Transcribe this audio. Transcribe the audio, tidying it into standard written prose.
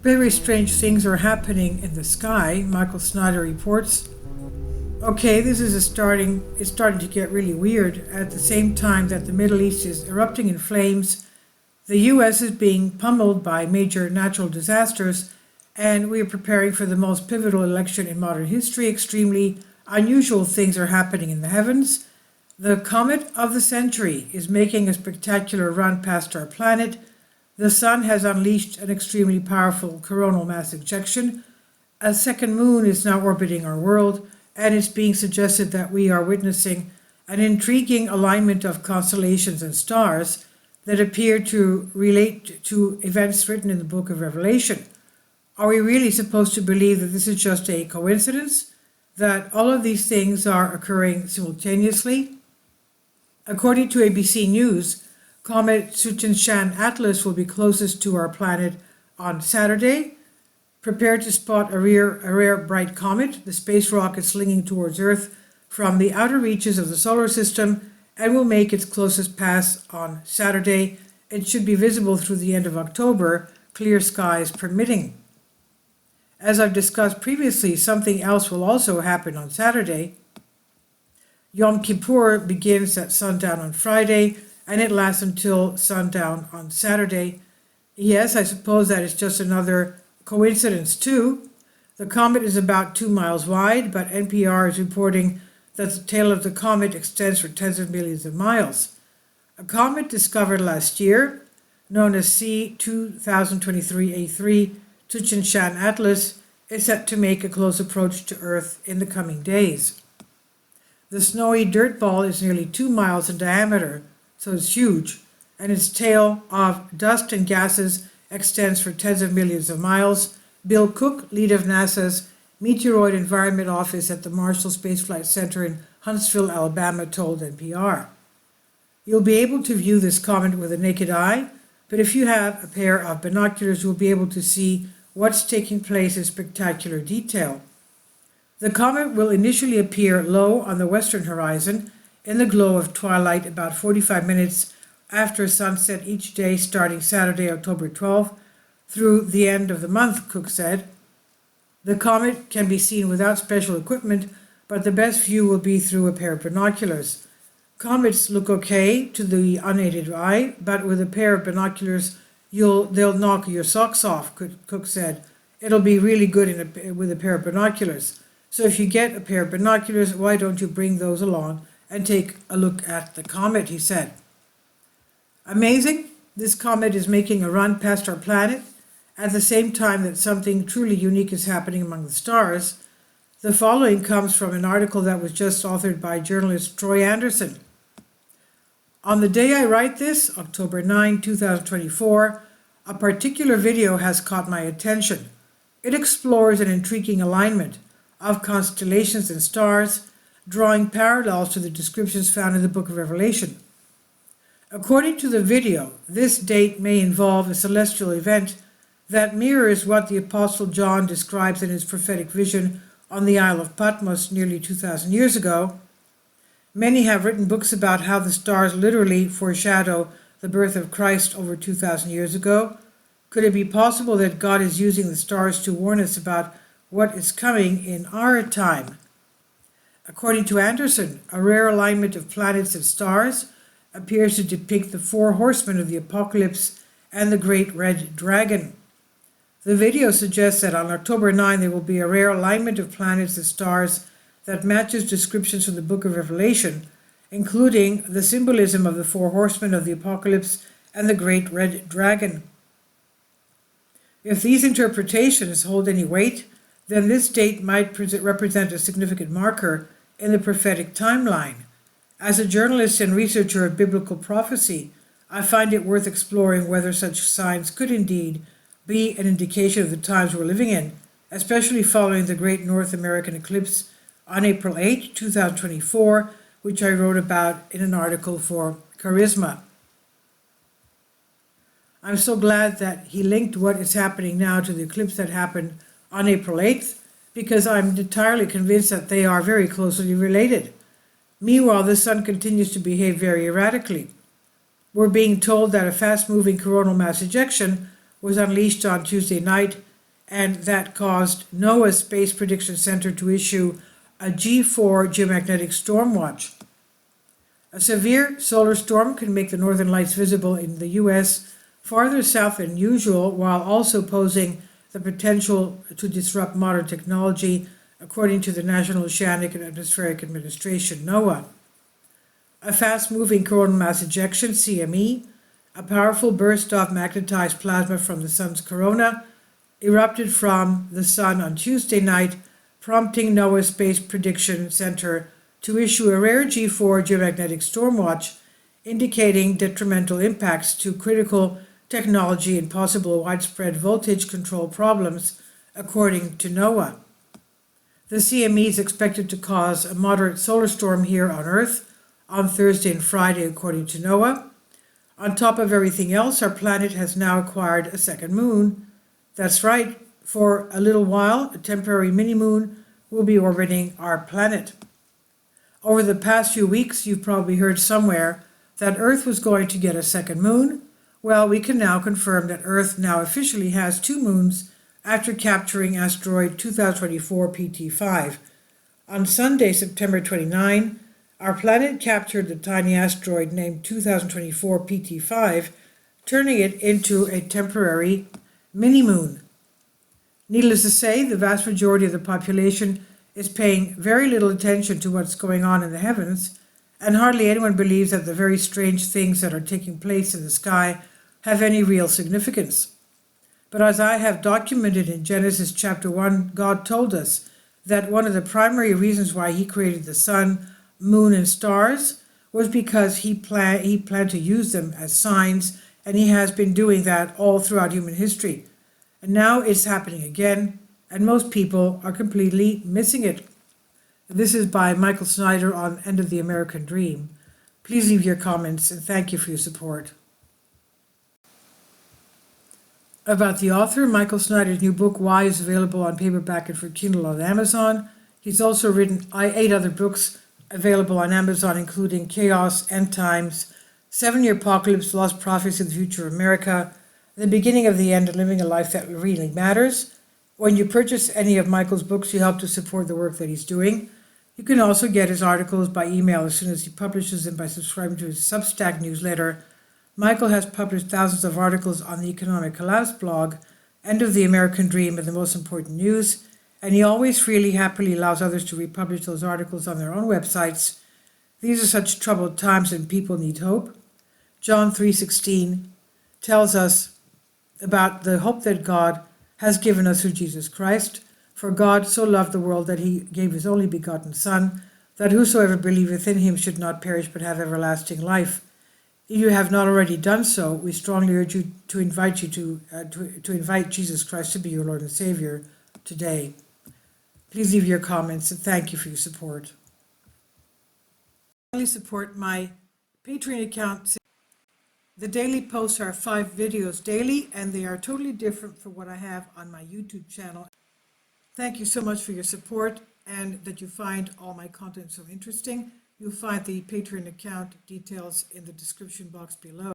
Very strange things are happening in the sky, Michael Snyder reports. Okay, it's starting to get really weird. At the same time that the Middle East is erupting in flames, the US is being pummeled by major natural disasters, and we are preparing for the most pivotal election in modern history. Extremely unusual things are happening in the heavens. The comet of the century is making a spectacular run past our planet. The sun has unleashed an extremely powerful coronal mass ejection. A second moon is now orbiting our world, and it's being suggested that we are witnessing an intriguing alignment of constellations and stars that appear to relate to events written in the book of Revelation. Are we really supposed to believe that this is just a coincidence? That all of these things are occurring simultaneously? According to ABC News, Comet Tsuchinshan Atlas will be closest to our planet on Saturday. Prepare to spot a rare bright comet. The space rock is slinging towards Earth from the outer reaches of the solar system and will make its closest pass on Saturday. It should be visible through the end of October, clear skies permitting. As I've discussed previously, something else will also happen on Saturday. Yom Kippur begins at sundown on Friday, and it lasts until sundown on Saturday. Yes, I suppose that is just another coincidence too. The comet is about 2 miles wide, but NPR is reporting that the tail of the comet extends for tens of millions of miles. A comet discovered last year, known as C2023A3 Tsuchinshan Atlas, is set to make a close approach to Earth in the coming days. The snowy dirt ball is nearly 2 miles in diameter, so it's huge, and its tail of dust and gases extends for tens of millions of miles. Bill Cook, lead of NASA's Meteoroid Environment Office at the Marshall Space Flight Center in Huntsville, Alabama, told NPR. You'll be able to view this comet with the naked eye, but if you have a pair of binoculars, you'll be able to see what's taking place in spectacular detail. The comet will initially appear low on the western horizon in the glow of twilight about 45 minutes after sunset each day starting Saturday, October 12th through the end of the month, Cook said. The comet can be seen without special equipment, but the best view will be through a pair of binoculars. Comets look okay to the unaided eye, but with a pair of binoculars, they'll knock your socks off, Cook said. It'll be really good with a pair of binoculars. So if you get a pair of binoculars, why don't you bring those along and take a look at the comet, he said. Amazing. This comet is making a run past our planet at the same time that something truly unique is happening among the stars. The following comes from an article that was just authored by journalist Troy Anderson. On the day I write this, October 9, 2024, a particular video has caught my attention. It explores an intriguing alignment of constellations and stars, drawing parallels to the descriptions found in the book of Revelation. According to the video, this date may involve a celestial event that mirrors what the Apostle John describes in his prophetic vision on the Isle of Patmos nearly 2,000 years ago. Many have written books about how the stars literally foreshadow the birth of Christ over 2,000 years ago. Could it be possible that God is using the stars to warn us about what is coming in our time? According to Anderson, a rare alignment of planets and stars appears to depict the four horsemen of the apocalypse and the great red dragon. The video suggests that on October 9 there will be a rare alignment of planets and stars that matches descriptions from the book of Revelation, including the symbolism of the four horsemen of the apocalypse and the great red dragon. If these interpretations hold any weight, then this date might represent a significant marker in the prophetic timeline. As a journalist and researcher of biblical prophecy, I find it worth exploring whether such signs could indeed be an indication of the times we're living in, especially following the great North American eclipse on April 8, 2024, which I wrote about in an article for Charisma. I'm so glad that he linked what is happening now to the eclipse that happened on April 8th, because I'm entirely convinced that they are very closely related. Meanwhile, the sun continues to behave very erratically. We're being told that a fast-moving coronal mass ejection was unleashed on Tuesday night and that caused NOAA's Space Prediction Center to issue a G4 geomagnetic storm watch. A severe solar storm can make the northern lights visible in the U.S. farther south than usual, while also posing the potential to disrupt modern technology, according to the National Oceanic and Atmospheric Administration, NOAA. A fast-moving coronal mass ejection, CME, a powerful burst of magnetized plasma from the sun's corona, erupted from the sun on Tuesday night, prompting NOAA's Space Prediction Center to issue a rare G4 geomagnetic storm watch, indicating detrimental impacts to critical technology and possible widespread voltage control problems, according to NOAA. The CME is expected to cause a moderate solar storm here on Earth on Thursday and Friday, according to NOAA. On top of everything else, our planet has now acquired a second moon. That's right, for a little while, a temporary mini-moon will be orbiting our planet. Over the past few weeks, you've probably heard somewhere that Earth was going to get a second moon. Well, we can now confirm that Earth now officially has two moons after capturing asteroid 2024 PT5. On Sunday, September 29, our planet captured the tiny asteroid named 2024 PT5, turning it into a temporary mini-moon. Needless to say, the vast majority of the population is paying very little attention to what's going on in the heavens, and hardly anyone believes that the very strange things that are taking place in the sky have any real significance. But as I have documented in Genesis chapter 1, God told us that one of the primary reasons why he created the sun, moon, and stars was because he planned to use them as signs, and he has been doing that all throughout human history. And now it's happening again, and most people are completely missing it. This is by Michael Snyder on End of the American Dream. Please leave your comments, and thank you for your support. About the author, Michael Snyder's new book, Why, is available on paperback and for Kindle on Amazon. He's also written 8 other books available on Amazon, including Chaos, End Times, 7-Year Apocalypse, Lost Prophecy of the Future of America, The Beginning of the End, and Living a Life That Really Matters. When you purchase any of Michael's books, you help to support the work that he's doing. You can also get his articles by email as soon as he publishes them by subscribing to his Substack newsletter. Michael has published thousands of articles on the Economic Collapse blog, End of the American Dream, and the Most Important News, and he always freely, happily allows others to republish those articles on their own websites. These are such troubled times and people need hope. John 3:16 tells us about the hope that God has given us through Jesus Christ. For God so loved the world that he gave his only begotten Son, that whosoever believeth in him should not perish but have everlasting life. If you have not already done so, we strongly urge you to invite Jesus Christ to be your Lord and Savior today. Please leave your comments, and thank you for your support. Finally, support my Patreon account. The daily posts are 5 videos daily, and they are totally different from what I have on my YouTube channel. Thank you so much for your support, and that you find all my content so interesting. You'll find the Patreon account details in the description box below.